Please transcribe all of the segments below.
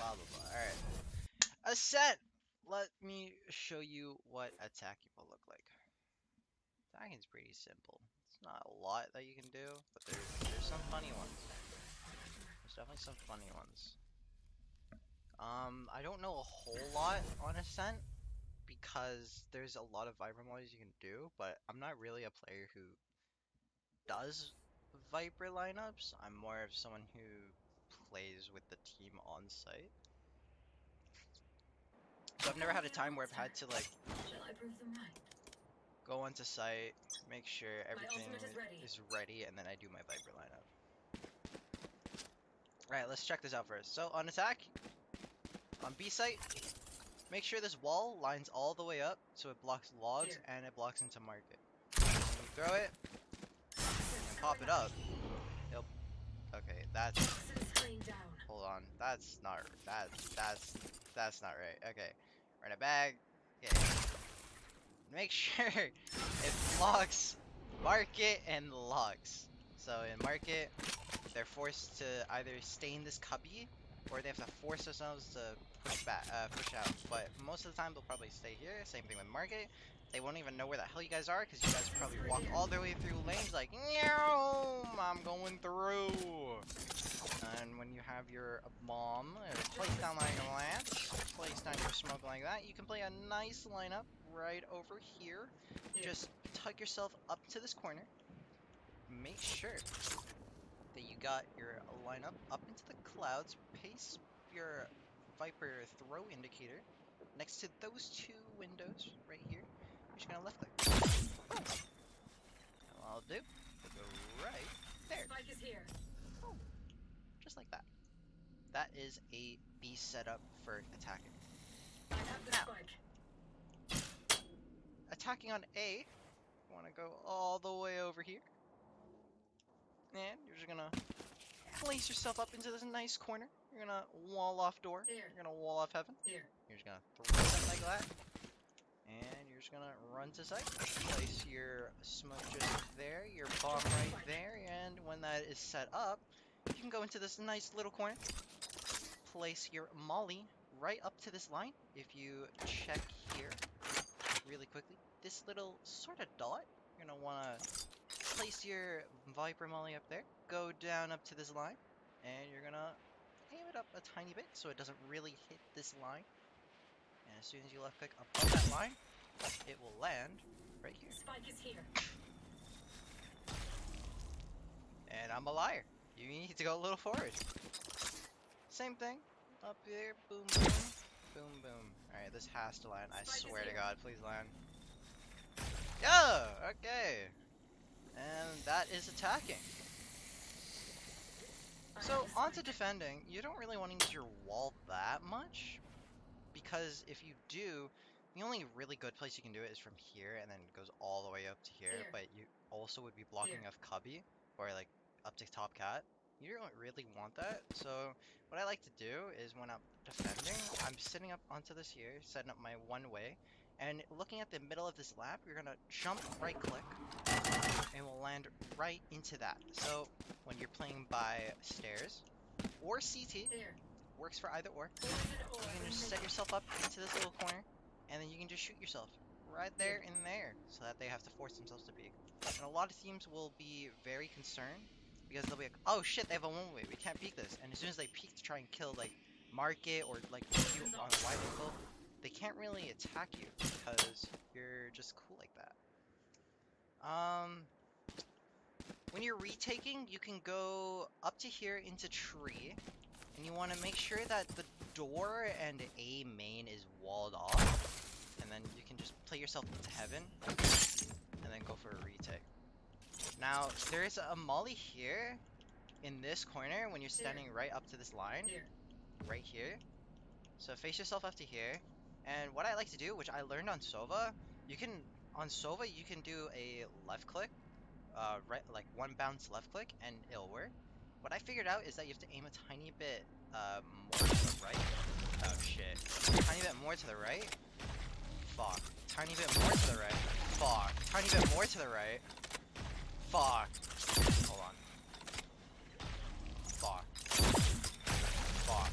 blah blah blah. Alright. Ascent! Let me show you what attacking will look like. Attacking's pretty simple. It's not a lot that you can do, but there's some funny ones. There's definitely some funny ones. I don't know a whole lot on Ascent because there's a lot of Viper modes you can do, but I'm not really a player who does Viper lineups. I'm more of someone who plays with the team on site. So I've never had a time where I've had to like go onto site, make sure everything is ready, and then I do my Viper lineup. Alright, let's check this out first. So on attack, on B site, make sure this wall lines all the way up so it blocks logs and it blocks into market. When you throw it and pop it up, it'll... Okay, that's... Hold on, that's not right. Okay, run it back. Okay. Make sure it blocks market and logs. So in market, they're forced to either stay in this cubby or they have to force themselves to push out. But most of the time they'll probably stay here. Same thing with market. They won't even know where the hell you guys are because you guys probably walk all the way through lanes like, no, I'm going through. And when you have your bomb, or place down like a lance, place down your smoke like that, you can play a nice lineup right over here. Just tuck yourself up to this corner. Make sure that you got your lineup up into the clouds. Paste your Viper throw indicator next to those two windows right here. You're just gonna left click. And what I'll do, we'll go right there. Spike is here. Oh, just like that. That is a B setup for attacking. I have the Now, spike. attacking on A, you want to go all the way over here. And you're just gonna place yourself up into this nice corner. You're gonna wall off door. Here. You're gonna wall off heaven. Here. You're just gonna throw something like that. And you're just gonna run to site. Place your smoke just there, your bomb right there, and when that is set up, you can go into this nice little corner. Place your molly right up to this line. If you check here really quickly, this little sort of dot, you're gonna wanna place your Viper molly up there, go down up to this line, and you're gonna aim it up a tiny bit so it doesn't really hit this line. And as soon as you left click above that line, it will land right here. Spike is here. And I'm a liar. You need to go a little forward. Same thing. Up there, boom, boom, boom, boom. Alright, this has to land. I swear to God, please land. Yeah! Okay. And that is attacking. So, onto defending, you don't really want to use your wall that much, because if you do, the only really good place you can do it is from here, and then it goes all the way up to here, but you also would be blocking off cubby, or like up to top cat. You don't really want that, so what I like to do is when I'm defending, I'm sitting up onto this here, setting up my one way, and looking at the middle of this lap, you're gonna jump right click, and we'll land right into that. So when you're playing by stairs or CT, works for either or, you can just set yourself up into this little corner, and then you can just shoot yourself right there and there, so that they have to force themselves to peek. And a lot of teams will be very concerned, because they'll be like, oh shit, they have a one-way, we can't peek this. And as soon as they peek to try and kill like market or like you on a wide angle, they can't really attack you because you're just cool like that. When you're retaking, you can go up to here into tree, and you want to make sure that the door and A main is walled off, and then you can just play yourself into heaven, and then go for a retake. Now, there's a molly here, in this corner, when you're standing right up to this line, right here. So face yourself up to here, and what I like to do, which I learned on Sova, on Sova you can do a left click, right, like one bounce left click, and it'll work. What I figured out is that you have to aim a tiny bit more to the right. Oh shit. Tiny bit more to the right. Fuck. Tiny bit more to the right. Fuck. Tiny bit more to the right. Fuck. Hold on. Fuck. Fuck.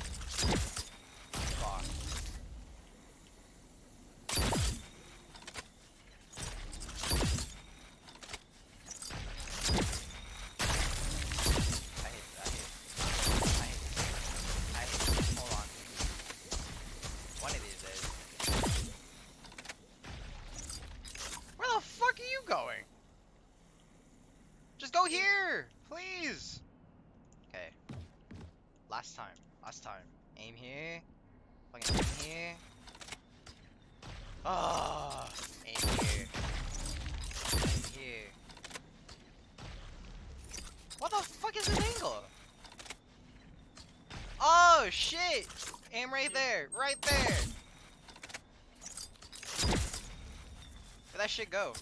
time. Last time. Aim here. Fucking aim here. Oh, aim here. Aim here. What the fuck is this angle? Oh shit! Aim right there. Right there. Where'd that shit go?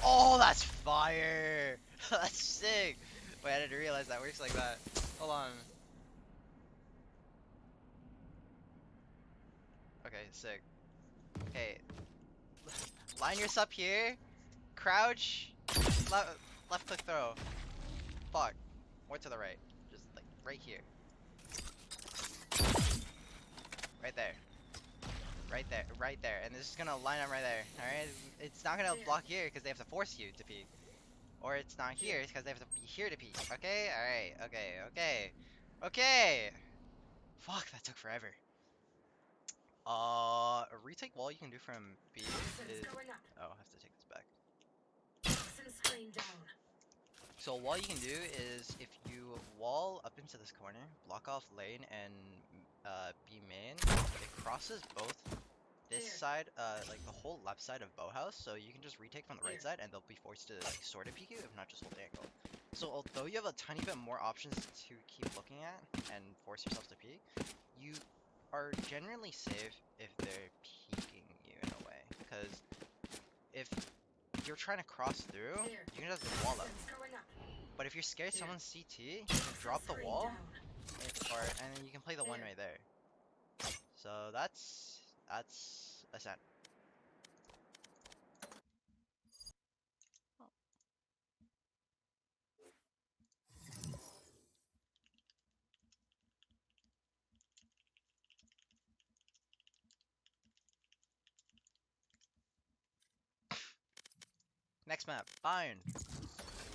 Oh, that's fire! That's sick! Wait, I didn't realize that works like that. Hold on. Okay, sick. Okay, line yourself up here. Crouch. Left click throw. Fuck. More to the right. Just like right here. Right there. Right there. Right there. And this is gonna line up right there. Alright? It's not gonna block here because they have to force you to peek. Or it's not here because they have to be here to peek. Okay? Alright. Okay. Okay. Okay! Fuck, that took forever. A retake wall you can do from B is... Oh, I have to take this back. So a wall you can do is if you wall up into this corner, block off lane and B main, it crosses both this side, like the whole left side of bow house, so you can just retake from the right side and they'll be forced to like sort of peek you, if not just hold the angle. So although you have a tiny bit more options to keep looking at and force yourself to peek, you are generally safe if they're peeking you in a way, because if you're trying to cross through, you can just wall up. But if you're scared someone's CT, you can drop the wall, and then you can play the one right there. So that's Ascent. Next map, Bind.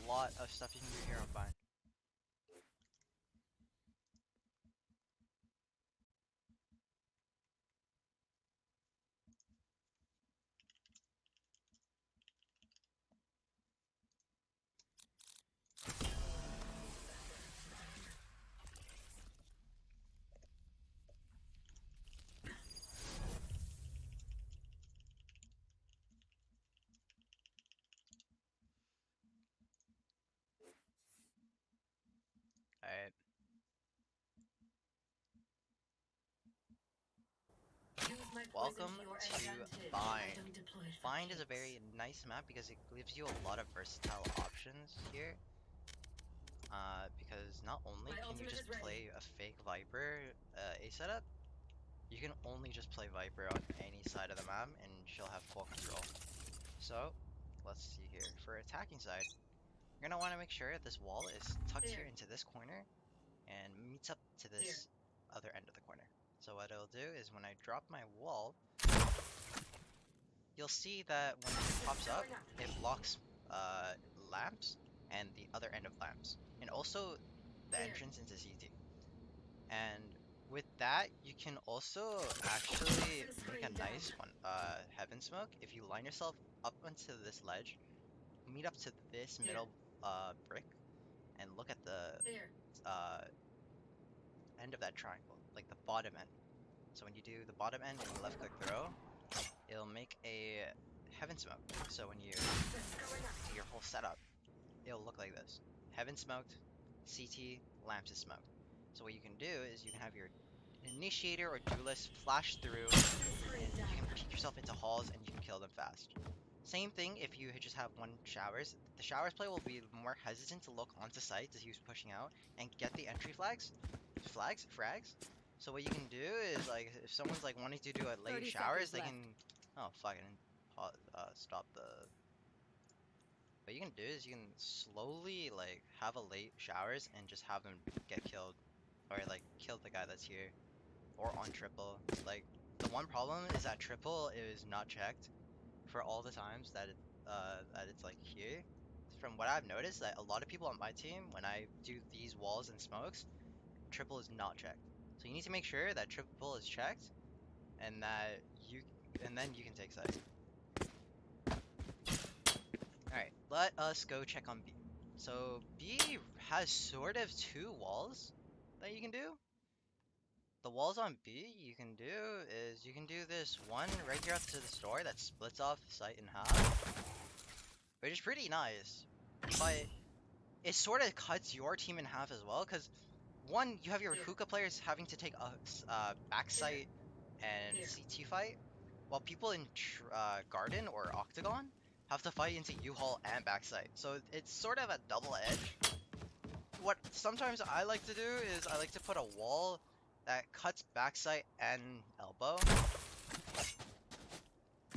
A lot of stuff you can do here on Bind. Alright. Welcome to Bind. Bind is a very nice map because it gives you a lot of versatile options here. Because not only can you just play a fake Viper A setup, you can only just play Viper on any side of the map and she'll have full control. So, let's see here. For attacking side, you're gonna want to make sure this wall is tucked here into this corner and meets up to this other end of the corner. So what it'll do is when I drop my wall, you'll see that when it pops up, it blocks lamps and the other end of lamps, and also the entrance into CT. And with that, you can also actually make a nice one, heaven smoke. If you line yourself up onto this ledge, meet up to this middle brick, and look at the end of that triangle, like the bottom end. So when you do the bottom end and you left click throw, it'll make a heaven smoke. So when you do your whole setup, it'll look like this. Heaven smoked, CT, lamps is smoked. So what you can do is you can have your initiator or duelist flash through, and you can peek yourself into halls and you can kill them fast. Same thing if you just have one showers. The showers play will be more hesitant to look onto site as he was pushing out and get the entry frags. So what you can do is like if someone's like wanting to do a late 30 showers, seconds they left. can fuck, I didn't stop the. What you can do is you can slowly like have a late showers and just have them get killed, or like kill the guy that's here, or on triple. Like the one problem is that triple is not checked for all the times that it's like here. From what I've noticed, that a lot of people on my team, when I do these walls and smokes, triple is not checked. So you need to make sure that triple is checked, and then you can take side. All right, let us go check on B. So B has sort of two walls that you can do. the walls on B you can do is you can do this one right here up to the store that splits off site in half, which is pretty nice, but it sort of cuts your team in half as well, because one, you have your Here. hookah players having to take a backside and Here. CT fight, while people in Garden or Octagon have to fight into U-Haul and backside. So it's sort of a double edge. What sometimes I like to do is I like to put a wall that cuts backside and elbow,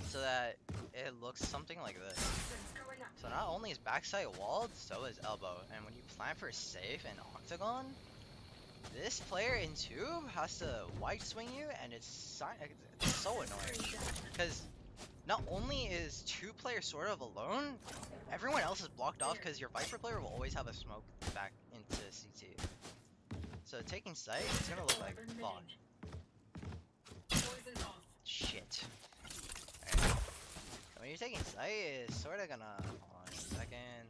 so that it looks something like this. Distance going up. So not only is backside walled, so is elbow. And when you plan for safe and Octagon, this player in 2 has to wide swing you, and it's so annoying. Because not only is 2 players sort of alone, everyone else is blocked off because your Viper player will always have a smoke back into CT. So taking sight, it's gonna look like fuck. Poison off. Shit. Alright. When you're taking sight, it's sorta gonna. Hold on a second.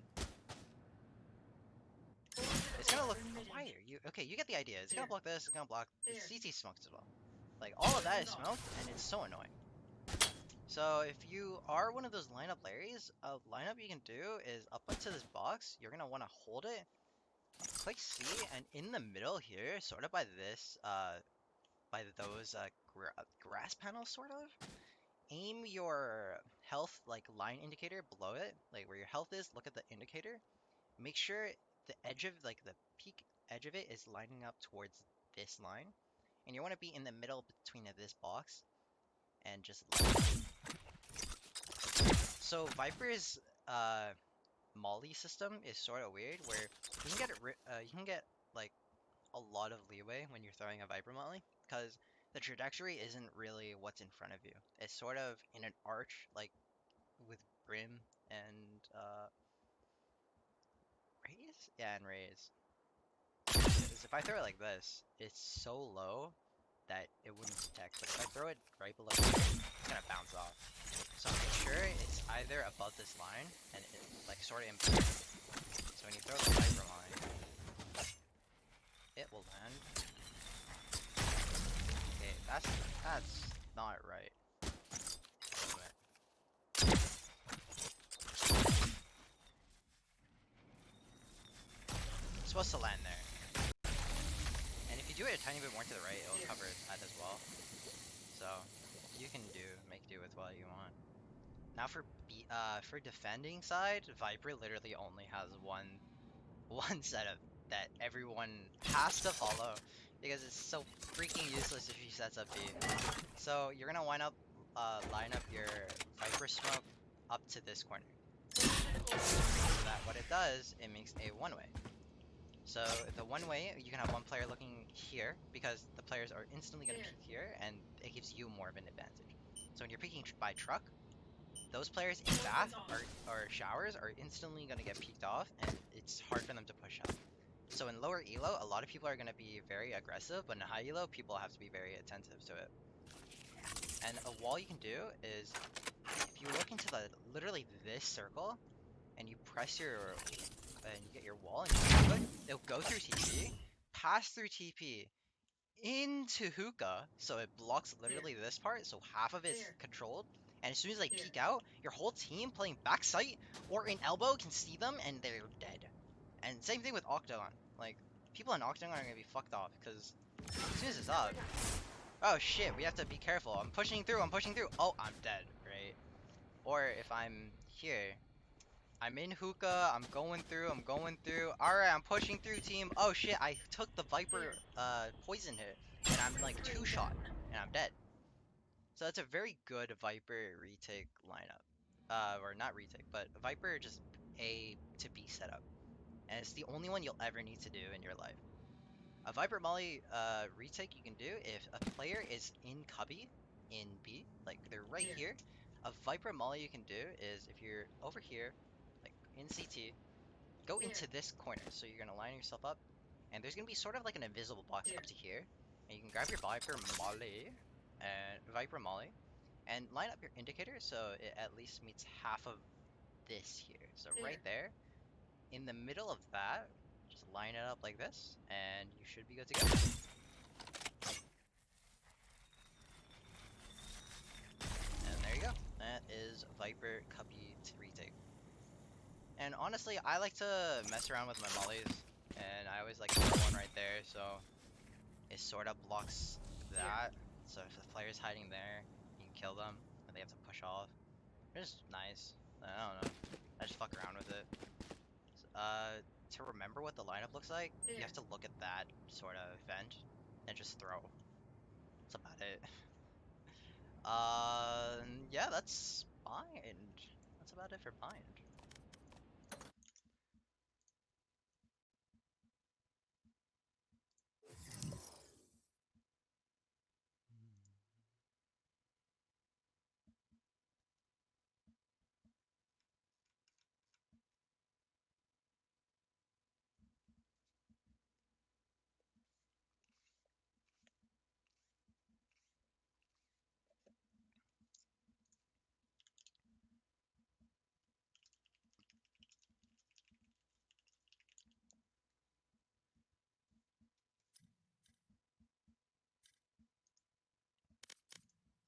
It's gonna look. Why are you? Okay, you get the idea. It's gonna block this, it's gonna block the CT smokes as well. Like, all of that is smoked, and it's so annoying. So, if you are one of those lineup Larrys, a lineup you can do is up into this box, you're gonna wanna hold it, click C, and in the middle here, sort of by this, by those, grass panels, sort of, aim your health, like, line indicator below it, like, where your health is, look at the indicator, make sure the edge of, like, the peak edge of it is lining up towards this line, and you want to be in the middle between this box, and just so Viper's Molly system is sort of weird, where you can get like a lot of leeway when you're throwing a Viper Molly, because the trajectory isn't really what's in front of you. It's sort of in an arch, like with brim and raise, yeah, and raise. 'Cause if I throw it like this, it's so low that it wouldn't detect. But if I throw it right below here, it's gonna bounce off. So make sure it's either above this line and it like sort of in between. So when you throw the Viper line, it will land. Okay, that's not right. It's supposed to land there. And if you do it a tiny bit more to the right, it'll cover that as well. So you can make do with what you want. Now for defending side, Viper literally only has one setup that everyone has to follow, because it's so freaking useless if he sets up B. So you're gonna line up your Viper smoke up to this corner. So that what it does, it makes a one-way. So the one-way, you can have one player looking here, because the players are instantly gonna peek here, and it gives you more of an advantage. So when you're peeking by truck, those players in bath or showers are instantly going to get peeked off, and it's hard for them to push up. So in lower elo, a lot of people are going to be very aggressive, but in high elo, people have to be very attentive to it. And a wall you can do is, if you look into literally this circle, and you press and you get your wall, and you do it, it'll go through TP, pass through TP, into hookah, so it blocks literally this part, so half of it's controlled. And as soon as they peek out, your whole team playing backside or in elbow can see them and they're dead. And same thing with Octagon. Like, people in Octagon are gonna be fucked off, because as soon as it's up, oh shit, we have to be careful. I'm pushing through. Oh, I'm dead, right? Or if I'm here, I'm in hookah, I'm going through. Alright, I'm pushing through, team. Oh shit, I took the Viper poison hit, and I'm like 2-shot, and I'm dead. So that's a very good Viper retake lineup. Or not retake, but Viper just A to B setup. And it's the only one you'll ever need to do in your life. A Viper Molly retake you can do if a player is in cubby in B, like they're right here. A Viper Molly you can do is if you're over here, like in CT, go into this corner. So you're gonna line yourself up, and there's gonna be sort of like an invisible box up to here, and you can grab your Viper Molly, and line up your indicator so it at least meets half of this here. So right there, in the middle of that, just line it up like this, and you should be good to go. for Cuppy to retake. And honestly, I like to mess around with my mollies, and I always like to put one right there, so it sort of blocks that. So if the player's hiding there, you can kill them, and they have to push off. It's nice. I don't know. I just fuck around with it. To remember what the lineup looks like, you have to look at that sort of vent and just throw. That's about it. Yeah, that's bind. That's about it for bind.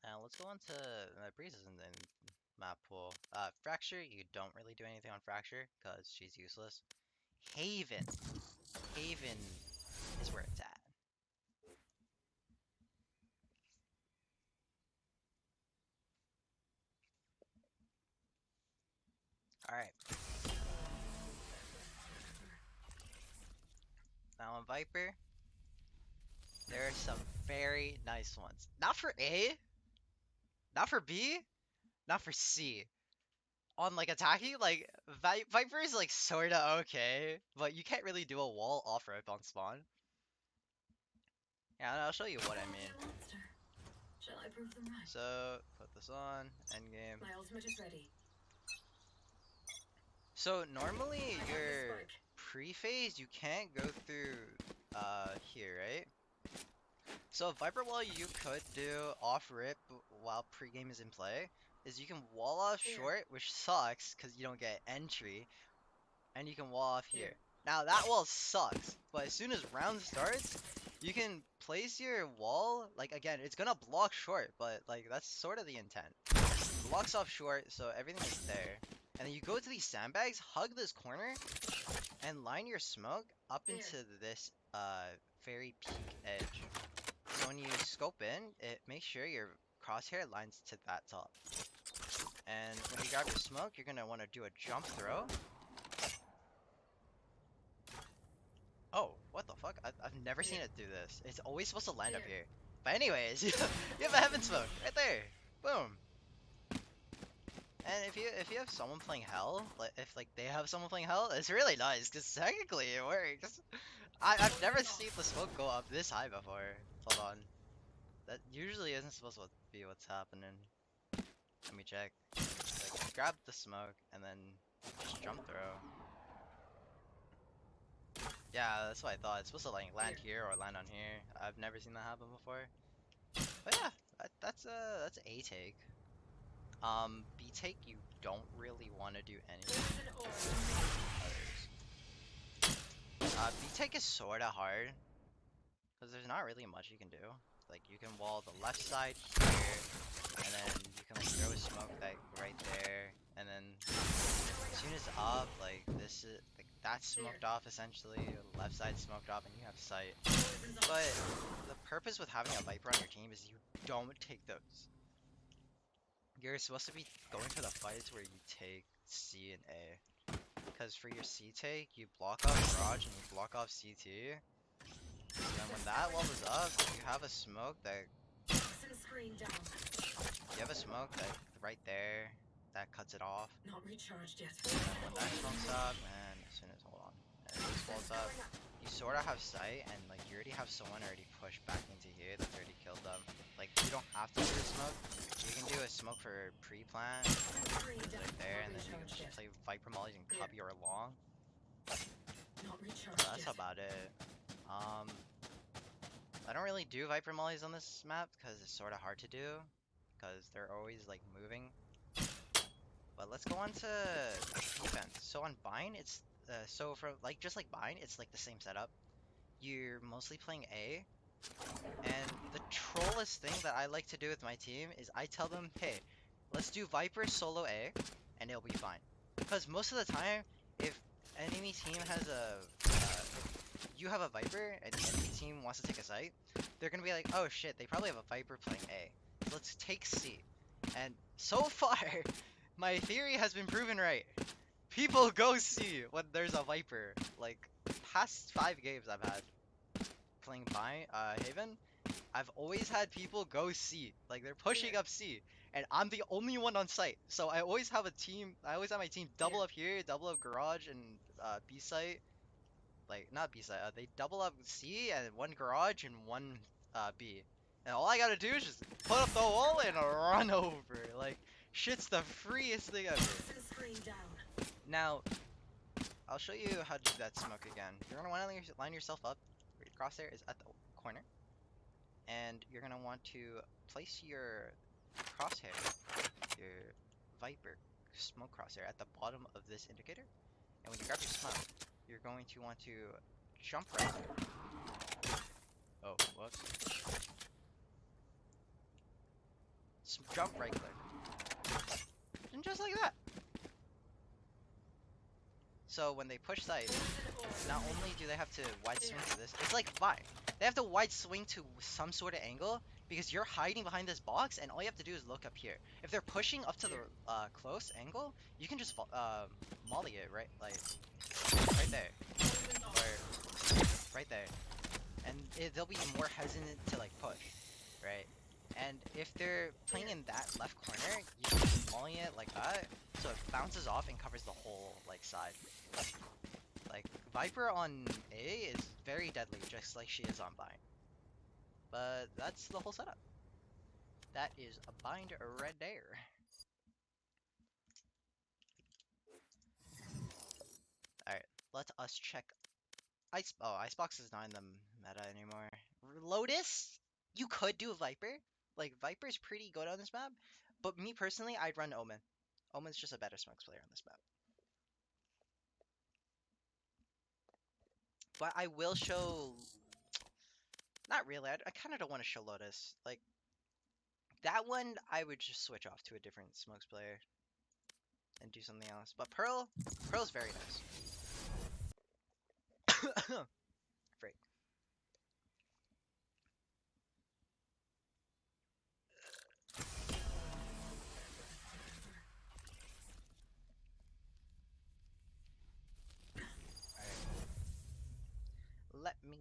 Now let's go on to Breezes and then map pool. Fracture, you don't really do anything on Fracture because she's useless. Haven. Haven is where it's at. Alright. Now on Viper, there are some very nice ones. Not for A, not for B, not for C. On like attacking, like Viper is like sorta okay, but you can't really do a wall off rip on spawn. Yeah, I'll show you what I mean. Shall I prove them right? So put this on, endgame. My ultimate is ready. So normally I have the your spike. pre-phase you can't go through here, right? So Viper wall you could do off rip while pre-game is in play is you can wall off Here. short, which sucks because you don't get entry, and you can wall off here. Here. Now that wall sucks, but as soon as round starts, you can place your wall, like again, it's gonna block short, but like that's sort of the intent. Blocks off short, so everything is there. And then you go to these sandbags, hug this corner, and line your smoke up Here. into this very peak edge. So when you scope in, it makes sure your crosshair lines to that top. And when you grab your smoke, you're gonna want to do a jump throw. Oh, what the fuck? I've never seen it do this. It's always supposed to land up here. But anyways, you have a heaven smoke right there. Boom. And if you have someone playing hell, like if like they have someone playing hell, it's really nice because technically it works. I've never seen the smoke go up this high before. Hold on. That usually isn't supposed to be what's happening. Let me check. Like, grab the smoke and then just jump throw. Yeah, that's what I thought. It's supposed to like land here or land on here. I've never seen that happen before. But yeah, that's A take. B take you don't really want to do anything. B take is sorta hard because there's not really much you can do. Like you can wall the left side here, and then you can like throw a smoke like right there, and then as soon as up, like this is like that's smoked off essentially. The left side smoked off, and you have sight. But the purpose with having a Viper on your team is you don't take those. You're supposed to be going for the fights where you take C and A. Because for your C take, you block off Garage and you block off CT. And then when that wall is up, you have a smoke that you have a smoke that right there that cuts it off. Not recharged yet. And when that smoke's up, and as soon as hold on, and this wall's up, you sort of have sight, and like you already have someone already pushed back into here that's already killed them. Like you don't have to do a smoke. You can do a smoke for pre-plant right there, and then you can just play Viper mollies and copy or long. Not So recharged that's yet. about it. I don't really do Viper mollies on this map because it's sort of hard to do because they're always like moving. But let's go on to defense. So on Bind, it's so for like just like Bind, it's like the same setup. You're mostly playing A, and the trollest thing that I like to do with my team is I tell them, hey, let's do Viper solo A, and it'll be fine. Because most of the time, if enemy team has if you have a Viper and the enemy team wants to take a site, they're gonna be like, oh shit, they probably have a Viper playing A. Let's take C. And so far, my theory has been proven right. People go C when there's a Viper. Like, past 5 games I've had playing Haven, I've always had people go C. Like, they're pushing up C. And I'm the only one on site. So I always have my team double up here, double up garage and B site. Like, not B site, they double up C and one garage and one B. And all I gotta do is just put up the wall and run over. Like, shit's the freest thing ever. Now, I'll show you how to do that smoke again. You're gonna want to line yourself up. Your crosshair is at the corner. And you're gonna want to place your crosshair, your Viper smoke crosshair at the bottom of this indicator. And when you grab your smoke, you're going to want to jump right click. Oh, whoops. Jump right click. And just like that. So when they push site, not only do they have to wide swing to this, it's like Vi. They have to wide swing to some sort of angle because you're hiding behind this box, and all you have to do is look up here. If they're pushing up to the close angle, you can just molly it right, like right there, or right there, and they'll be more hesitant to like push, right? And if they're playing in that left corner, you can just molly it like that, so it bounces off and covers the whole like side. Like, Viper on A is very deadly, just like she is on Bind. But that's the whole setup. That is a Bind right there. Alright, let us check. Icebox is not in the meta anymore. Lotus? You could do Viper. Like, Viper's pretty good on this map. But me personally, I'd run Omen. Omen's just a better smokes player on this map. But I will show... Not really, I kind of don't want to show Lotus. Like, that one, I would just switch off to a different smokes player. And do something else. But Pearl's very nice. Freak. Let me...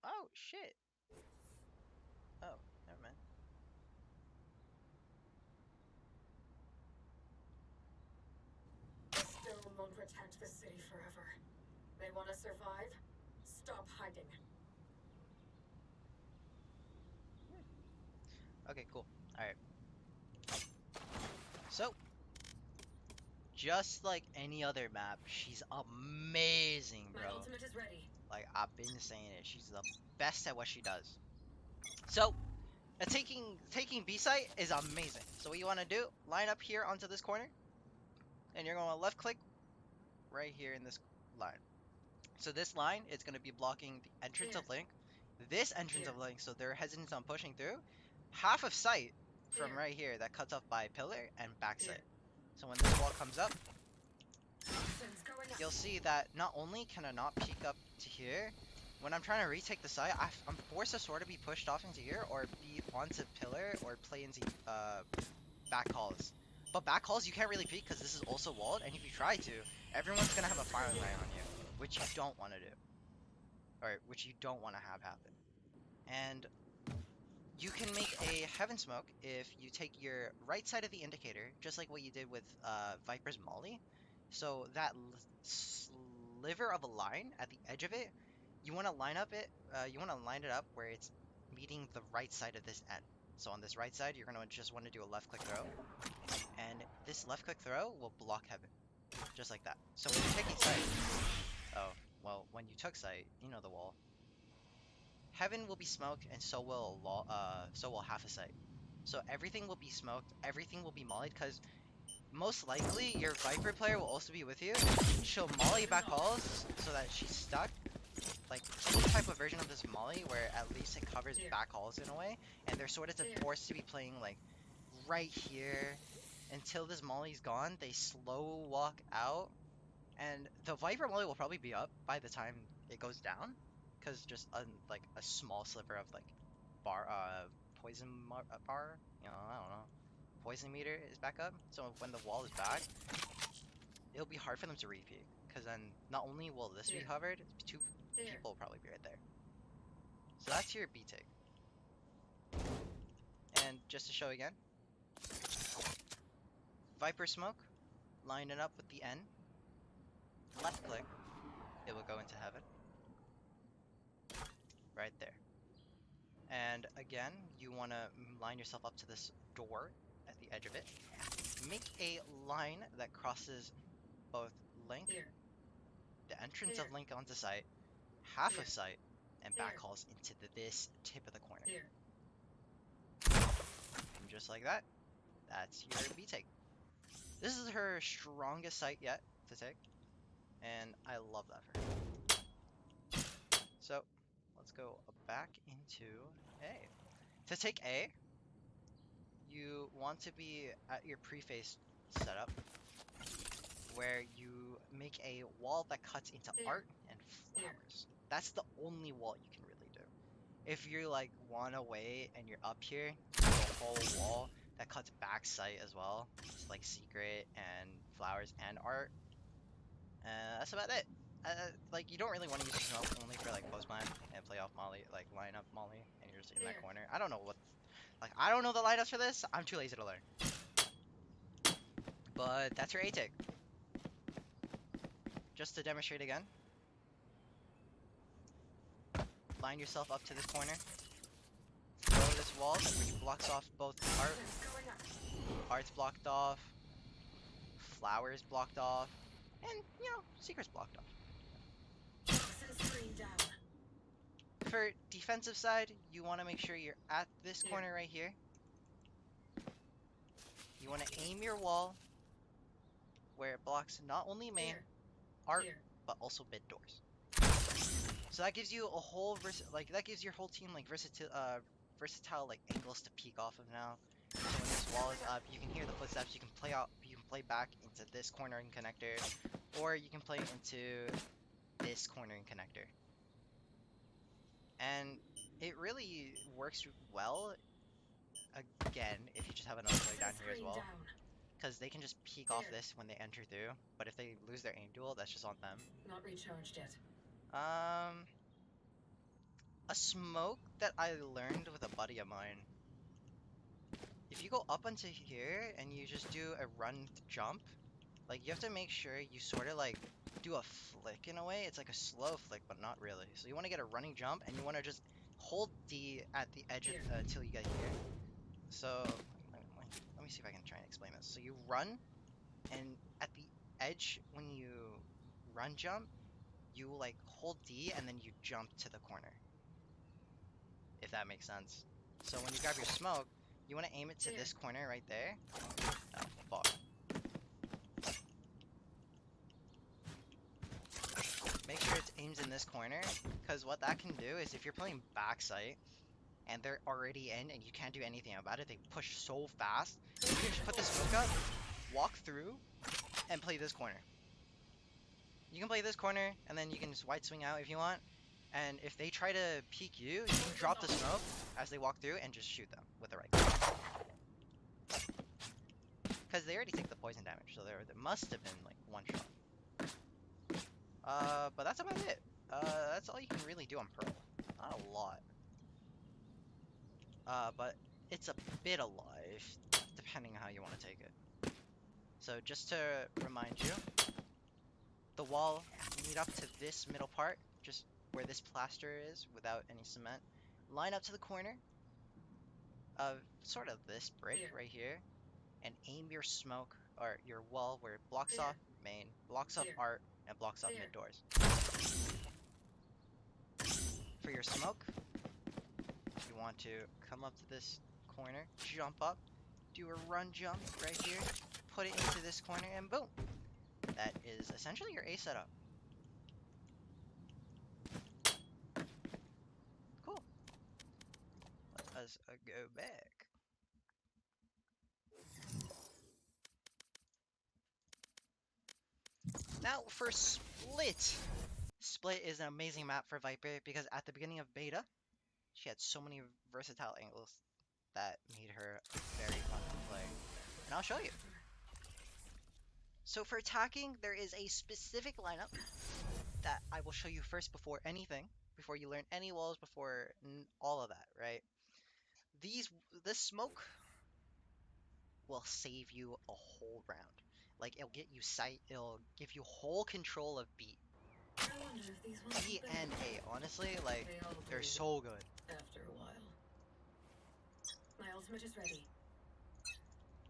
Oh, shit. Oh, never mind. Stone won't protect the city forever. They want to survive? Stop hiding. Okay, cool. Alright. So, just like any other map, she's amazing, bro. My ultimate is ready. Like, I've been saying it, she's the best at what she does. So, taking B site is amazing. So what you want to do, line up here onto this corner, and you're going to left click right here in this line. So this line is going to be blocking the entrance of Link, this entrance of Link, so they're hesitant on pushing through. Half of sight from right here that cuts off by pillar and back sight. So when this wall comes up, you'll see that not only can I not peek up to here, when I'm trying to retake the site, I'm forced to sort of be pushed off into here, or be onto pillar, or play into back halls. But back halls you can't really peek because this is also walled, and if you try to, everyone's gonna have a firing line on you, which you don't want to do, or which you don't want to have happen. And you can make a heaven smoke if you take your right side of the indicator, just like what you did with Viper's Molly. So that sliver of a line at the edge of it, you want to line it up where it's meeting the right side of this end. So on this right side, you're going to just want to do a left click throw. And this left click throw will block heaven. Just like that. So when you're taking sight, oh, well, when you took sight, you know the wall. Heaven will be smoked, and so will half a sight. So everything will be smoked, everything will be mollied, because most likely your Viper player will also be with you. She'll molly back halls so that she's stuck. like any type of version of this molly where at least it covers Here. back halls in a way, and they're sort of Here. forced to be playing like right here until this molly's gone. They slow walk out, and the Viper molly will probably be up by the time it goes down, because just like a small sliver of like bar bar, you know, I don't know, poison meter is back up. So when the wall is back, it'll be hard for them to repeat, because then not only will this be Here. covered, two Here. people will probably be right there. So that's your B take. And just to show again, Viper smoke, line it up with the N, left click, it will go into heaven, right there. And again, you want to line yourself up to this door at the edge of it. Make a line that crosses both Link, Here. the entrance Here. of Link onto site, half Here. of site, and Here. back halls into this tip of the corner. Here. And just like that, that's your B take. This is her strongest site yet to take, and I love that for her. So let's go back into A. To take A, you want to be at your preface setup, where you make a wall that cuts into Here. art and Here. flowers. That's the only wall you can really do. If you like want to wait and you're up here, do a whole wall that cuts back sight as well. It's like secret and flowers and art. That's about it. Like you don't really want to use smoke only for like post mine and play off molly, like line up molly, and you're just in that Here. corner. I don't know what, like I don't know the lineups for this. I'm too lazy to learn. But that's your A take. Just to demonstrate again, line yourself up to this corner. Throw this wall, which blocks off both art. What's going on? Art's blocked off. Flowers blocked off. And, you know, secrets blocked off. Toxin screen down. For defensive side, you want to make sure you're at this Here. corner right here. You want to aim your wall where it blocks not only main, Here. art, Here. but also mid doors. So that gives you a whole that gives your whole team like versatile like angles to peek off of now. So when this wall is up, you can hear the footsteps. You can play back into this cornering connector, or you can play into this cornering connector. And it really works well. Again, if you just have another player down here as well, because they can just peek off this when they enter through. But if they lose their aim duel, that's just on them. Not recharged yet. A smoke that I learned with a buddy of mine. If you go up onto here and you just do a run jump, like you have to make sure you sort of like do a flick in a way. It's like a slow flick, but not really. So you want to get a running jump and you want to just hold D at the edge of, until you get here. So let me see if I can try and explain this. So you run, and at the edge when you run jump, you like hold D and then you jump to the corner. If that makes sense. So when you grab your smoke, you want to aim it to this corner right there. Oh, fuck. Make sure it's aimed in this corner, because what that can do is if you're playing backside and they're already in and you can't do anything about it, they push so fast, you can just put the smoke up, walk through, and play this corner. You can play this corner, and then you can just wide swing out if you want. And if they try to peek you, you can drop the smoke as they walk through and just shoot them with the right click. Because they already take the poison damage, so there must have been like one shot. But that's about it. That's all you can really do on Pearl. Not a lot. But it's a bit alive, depending on how you want to take it. So just to remind you, the wall, you need up to this middle part, just where this plaster is, without any cement. Line up to the corner of sort of this brick right here, and aim your smoke, or your wall, where it blocks off main, blocks off art, and blocks off mid doors. For your smoke, you want to come up to this corner, jump up, do a run jump right here, put it into this corner, and boom! That is essentially your A setup. us go back. Now for Split. Split is an amazing map for Viper because at the beginning of beta, she had so many versatile angles that made her very fun to play. And I'll show you. So for attacking, there is a specific lineup that I will show you first before anything, before you learn any walls, before all of that, right? This smoke will save you a whole round. Like it'll get you sight, it'll give you whole control of B. I wonder if these ones B will bend. and A, honestly, like They all they're believe so good. it after a while. My ultimate is ready.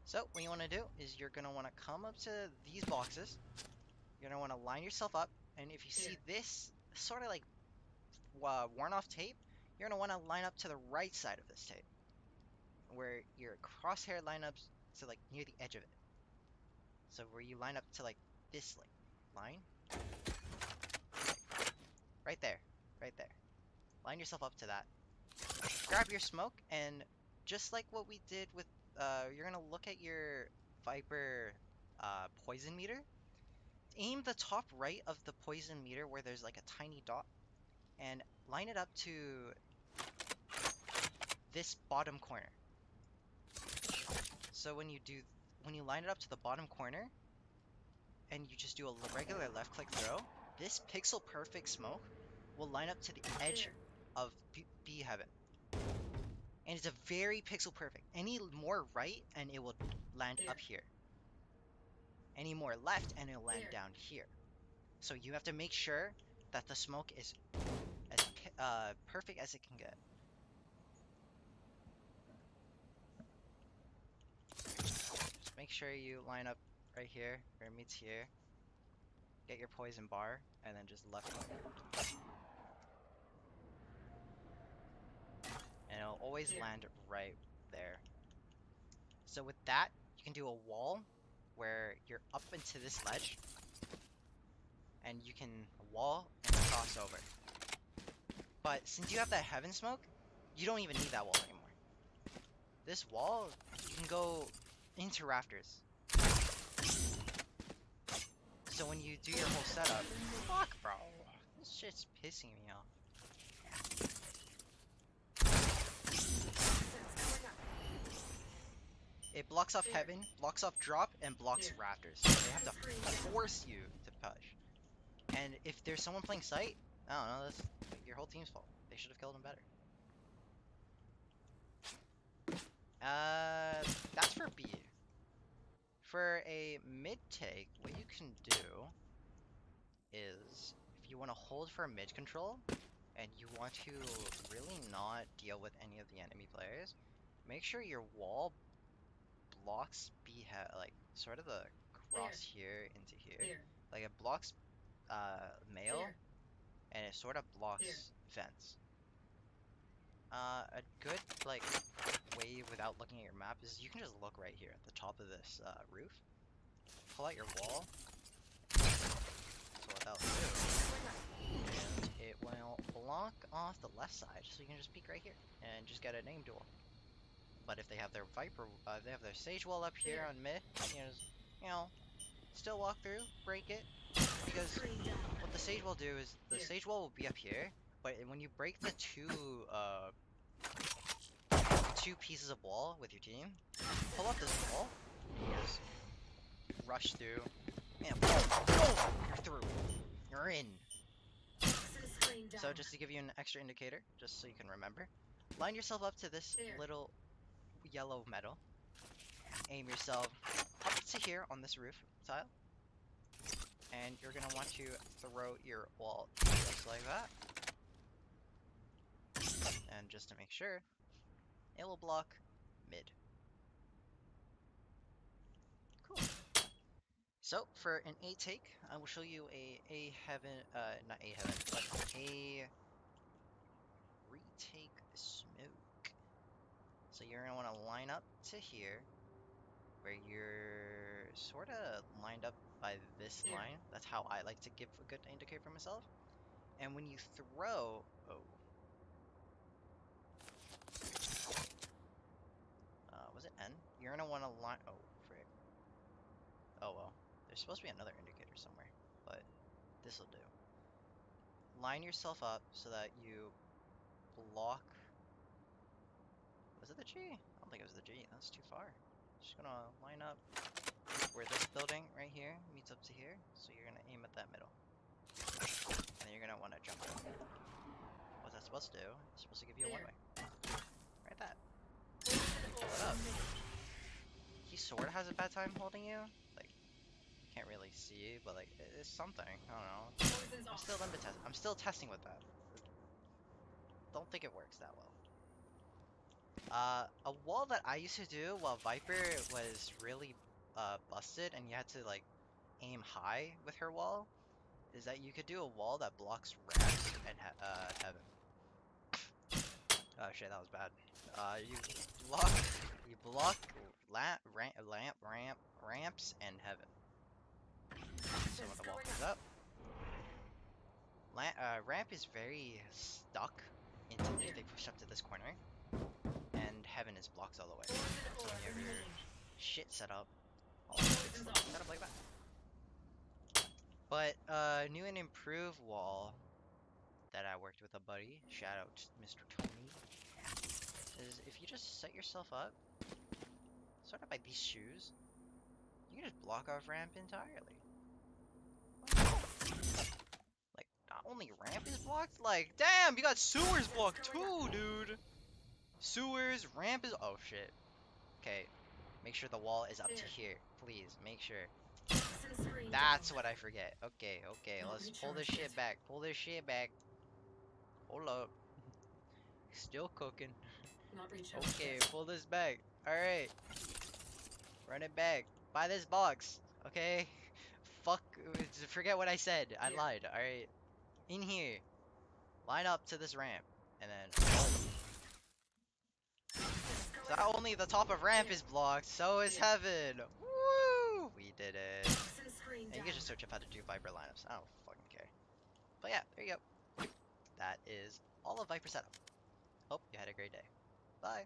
So what you want to do is you're gonna want to come up to these boxes. You're gonna want to line yourself up, and if you see this sort of like worn off tape, you're gonna want to line up to the right side of this tape, where your crosshair line up to like near the edge of it. So where you line up to like this like line, right there, right there. Line yourself up to that. Grab your smoke, and just like what we did with, you're gonna look at your Viper poison meter. Aim the top right of the poison meter where there's like a tiny dot, and line it up to this bottom corner. So when you line it up to the bottom corner, and you just do a regular left click throw, this pixel perfect smoke will line up to the edge of B heaven. And it's a very pixel perfect. Any more right and it will land up here. Any more left and it'll land down here. So you have to make sure that the smoke is as perfect as it can get. Just make sure you line up right here where it meets here. Get your poison bar and then just left click. And it'll always land right there. So with that, you can do a wall where you're up into this ledge, and you can wall and cross over. But since you have that heaven smoke, you don't even need that wall anymore. This wall, you can go into rafters. So when you do your whole setup, fuck bro, this shit's pissing me off. It blocks off heaven, blocks off drop, and blocks rafters. So they have to force you to push. And if there's someone playing sight, I don't know, that's your whole team's fault. They should have killed him better. That's for B. For a mid take, what you can do is, if you want to hold for mid control, and you want to really not deal with any of the enemy players, make sure your wall blocks B like sort of the cross here into here. Like it blocks male, and it sort of blocks vents. A good like way without looking at your map is you can just look right here at the top of this roof. Pull out your wall. So what that'll do is it will block off the left side, so you can just peek right here and just get a name duel. But if they have their Viper, they have their Sage wall up here on mid, you know, still walk through, break it, because what the Sage will do is the Sage wall will be up here, but when you break the two pieces of wall with your team, pull up this wall, you just rush through, and boom, you're through, you're in. So just to give you an extra indicator, just so you can remember, line yourself up to this little yellow metal, aim yourself up to here on this roof tile, and you're going to want to throw your wall just like that. And just to make sure, it will block mid. Cool. So for an A take, I will show you a heaven, not a heaven, but a retake smoke. So you're gonna want to line up to here, where you're sort of lined up by this line. That's how I like to give a good indicator for myself. And when you throw, supposed to be another indicator somewhere, but this'll do. Line yourself up so that you block. Was it the G? I don't think it was the G. That's too far. Just gonna line up where this building right here meets up to here. So you're gonna aim at that middle. And then you're gonna wanna jump out. What's that supposed to do? It's supposed to give you a one-way. Right that. What up? He sorta has a bad time holding you. Like, can't really see, but like, it's something. I don't know. I'm still testing with that. Don't think it works that well. A wall that I used to do while Viper was really busted and you had to like aim high with her wall is that you could do a wall that blocks ramps and heaven. Oh shit, that was bad. You block ramps and heaven. So when the wall comes up, ramp is very stuck until if they push up to this corner, and heaven is blocks all the way. So when you have your shit set up, all set up like that. But new and improved wall that I worked with a buddy, shout out Mr. Tony, is if you just set yourself up, sort of by these shoes, you can just block off ramp entirely. Like, not only ramp is blocked, like, damn, you got sewers blocked too, dude! Sewers, ramp is, oh shit. Okay, make sure the wall is up to here, please, make sure. That's what I forget. Okay, let's pull this shit back, Hold up. Still cooking. Okay, pull this back. Alright. Run it back. Buy this box. Okay? Fuck. Forget what I said. I lied. Alright. In here. Line up to this ramp. And then. So not only the top of ramp is blocked, so is heaven. Woo! We did it. And you can just search up how to do Viper lineups. I don't fucking care. But yeah, there you go. That is all of Viper setup. Hope you had a great day. Bye.